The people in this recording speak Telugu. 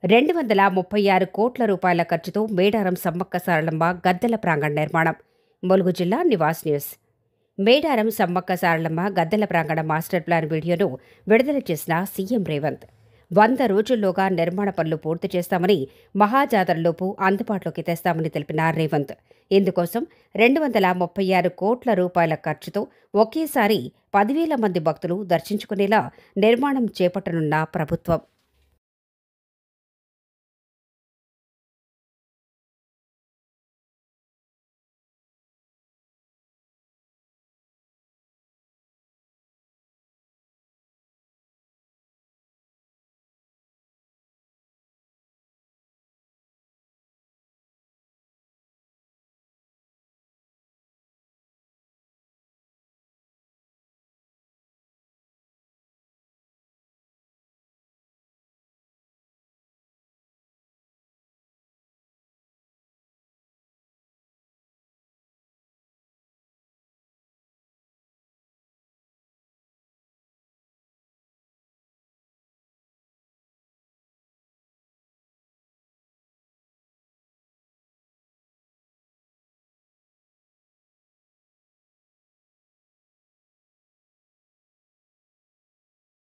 236 కోట్ల రూపాయల ఖర్చుతో మేడారం సమ్మక్క సారలమ్మ గద్దెల ప్రాంగణ నిర్మాణం. ములుగు జిల్లా నివాస్ న్యూస్. మేడారం సమ్మక్క సారలమ్మ గద్దెల ప్రాంగణ మాస్టర్ ప్లాన్ వీడియోను విడుదల చేసిన సీఎం రేవంత్ 100 రోజుల్లోగా నిర్మాణ పనులు పూర్తి చేస్తామని, మహాజాతరలోపు అందుబాటులోకి తెస్తామని తెలిపిన రేవంత్ ఇందుకోసం 236 కోట్ల రూపాయల ఖర్చుతో ఒకేసారి 10,000 మంది భక్తులు దర్శించుకునేలా నిర్మాణం చేపట్టనున్న ప్రభుత్వం.